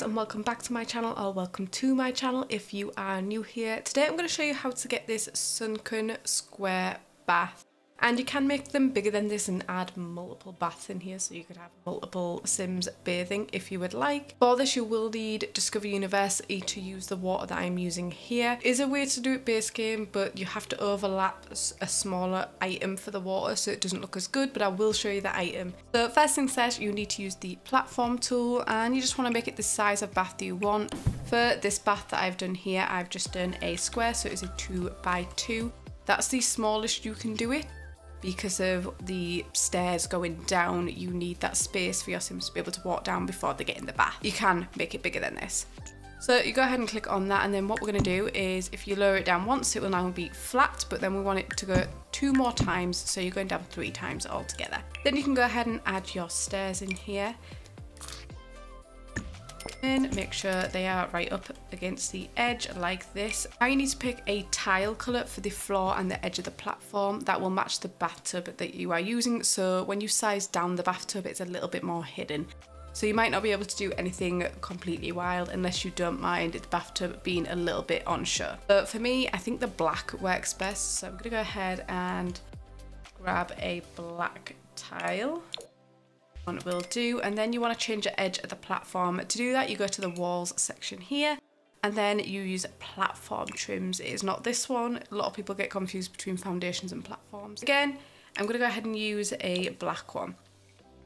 and welcome back to my channel, or welcome to my channel if you are new here. Today I'm going to show you how to get this sunken square bath, and you can make them bigger than this and add multiple baths in here, so you could have multiple Sims bathing if you would like. For this you will need StormDesignYT to use the water that I'm using here. There is a way to do it base game, but you have to overlap a smaller item for the water so it doesn't look as good, but I will show you the item. So first things first, you need to use the platform tool, and you just want to make it the size of bath that you want. For this bath that I've done here, I've just done a square, so it's a 2x2. That's the smallest you can do it. Because of the stairs going down, you need that space for your Sims to be able to walk down before they get in the bath. You can make it bigger than this. So you go ahead and click on that, and then what we're going to do is, if you lower it down once, it will now be flat, but then we want it to go 2 more times, so you're going down 3 times altogether. Then you can go ahead and add your stairs in here. And make sure they are right up against the edge like this. Now you need to pick a tile colour for the floor and the edge of the platform that will match the bathtub that you are using, so when you size down the bathtub it's a little bit more hidden. So you might not be able to do anything completely wild unless you don't mind the bathtub being a little bit unsure. But for me, I think the black works best, so I'm going to go ahead and grab a black tile. One will do, and then you want to change the edge of the platform. To do that, you go to the walls section here, and then you use platform trims. It is not this one. A lot of people get confused between foundations and platforms. Again, I'm going to go ahead and use a black one.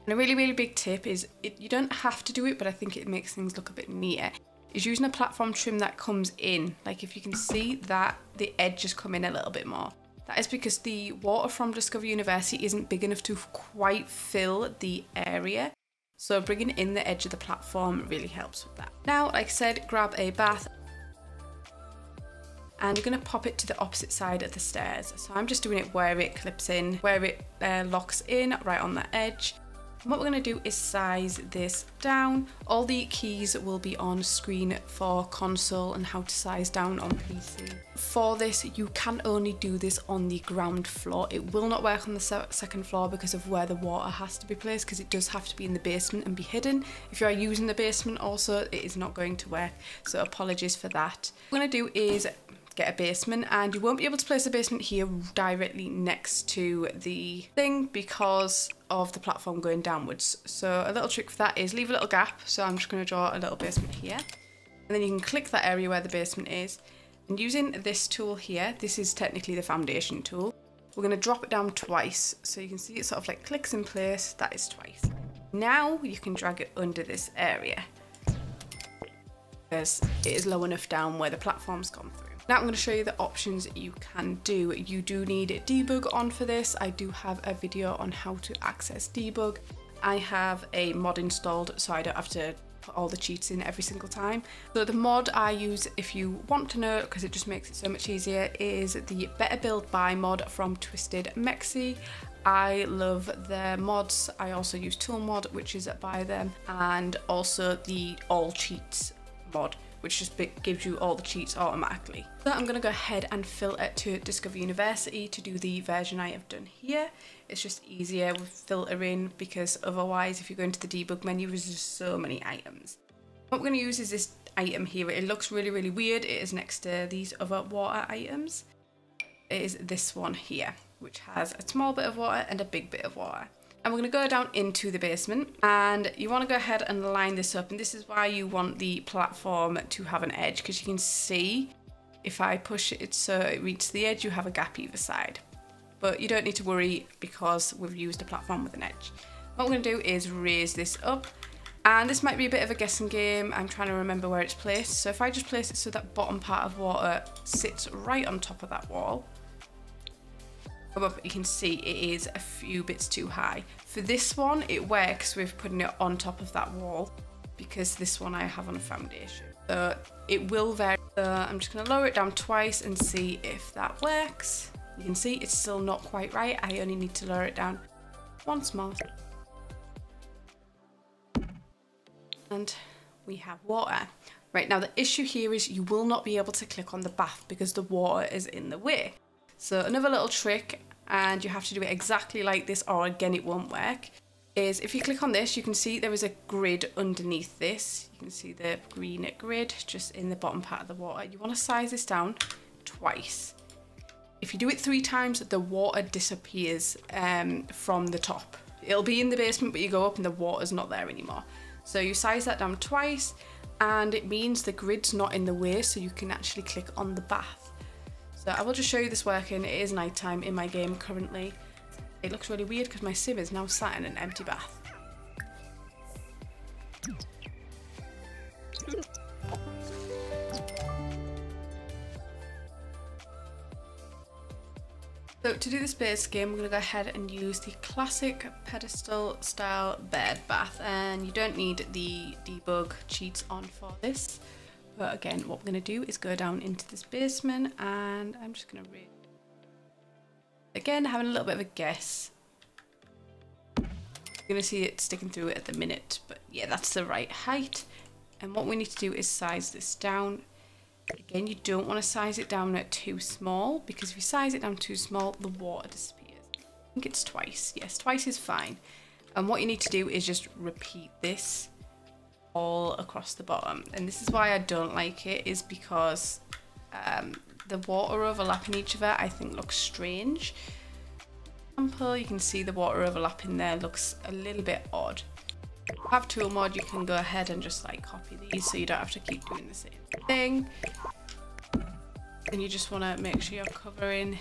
And a really big tip is, you don't have to do it, but I think it makes things look a bit neater, is using a platform trim that comes in. Like if you can see that the edges come in a little bit more. That is because the water from StormDesignYT isn't big enough to quite fill the area. So bringing in the edge of the platform really helps with that. Now, like I said, grab a bath. And you're going to pop it to the opposite side of the stairs. So I'm just doing it where it clips in, where it locks in, right on the edge. And what we're going to do is size this down. All the keys will be on screen for console and how to size down on PC. For this, you can only do this on the ground floor. It will not work on the second floor because of where the water has to be placed, because it does have to be in the basement and be hidden. If you are using the basement also, it is not going to work. So apologies for that. What we're going to do is get a basement, and you won't be able to place a basement here directly next to the thing because of the platform going downwards. So a little trick for that is leave a little gap. So I'm just going to draw a little basement here, and then you can click that area where the basement is, and using this tool here, this is technically the foundation tool, we're going to drop it down twice, so you can see it sort of like clicks in place. That is twice. Now you can drag it under this area because it is low enough down where the platform's gone through. Now I'm going to show you the options you can do. You do need debug on for this. I do have a video on how to access debug. I have a mod installed so I don't have to put all the cheats in every single time. So the mod I use, if you want to know, because it just makes it so much easier, is the Better Build By mod from Twisted Mexi. I love their mods. I also use Tool Mod, which is by them, and also the All Cheats mod, which just gives you all the cheats automatically. So I'm going to go ahead and filter to StormDesignYT to do the version I have done here. It's just easier with filtering, because otherwise if you go into the debug menu there's just so many items. What we're going to use is this item here. It looks really weird. It is next to these other water items. It is this one here, which has a small bit of water and a big bit of water. And we're going to go down into the basement, and you want to go ahead and line this up, and this is why you want the platform to have an edge, because you can see if I push it so it reaches the edge, you have a gap either side. But you don't need to worry because we've used a platform with an edge. What we're going to do is raise this up, and this might be a bit of a guessing game. I'm trying to remember where it's placed. So if I just place it so that bottom part of water sits right on top of that wall, but you can see it is a few bits too high. For this one, it works with putting it on top of that wall, because this one I have on a foundation. So it will vary. So I'm just going to lower it down twice and see if that works. You can see it's still not quite right. I only need to lower it down once more. And we have water. Right, now the issue here is you will not be able to click on the bath because the water is in the way. So another little trick, and you have to do it exactly like this or again it won't work, is if you click on this, you can see there is a grid underneath this. You can see the green grid just in the bottom part of the water. You want to size this down twice. If you do it 3 times, the water disappears from the top. It'll be in the basement, but you go up and the water's not there anymore. So you size that down twice, and it means the grid's not in the way, so you can actually click on the bath. So I will just show you this working. It is nighttime in my game currently. It looks really weird because my sim is now sat in an empty bath. So to do this base game, we're going to go ahead and use the classic pedestal style bed bath, and you don't need the debug cheats on for this. But again, what we're going to do is go down into this basement, and I'm just going to read. Again, having a little bit of a guess. You're going to see it sticking through it at the minute, but yeah, that's the right height. And what we need to do is size this down. Again, you don't want to size it down at too small, because if you size it down too small, the water disappears. I think it's twice. Yes, twice is fine. And what you need to do is just repeat this all across the bottom. And this is why I don't like it, is because the water overlapping each other I think looks strange. For example, you can see the water overlapping there looks a little bit odd. If you have tool mod, you can go ahead and just like copy these so you don't have to keep doing the same thing. And you just want to make sure you're covering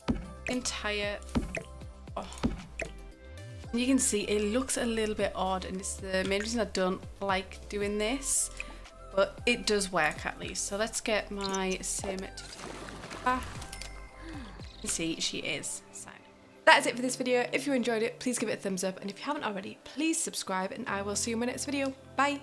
the entire. Oh. And you can see it looks a little bit odd, and it's the main reason I don't like doing this, but it does work at least. So let's get my sim to take a bath. You see, she is signed. That is it for this video. If you enjoyed it, please give it a thumbs up, and if you haven't already, please subscribe, and I will see you in my next video. Bye!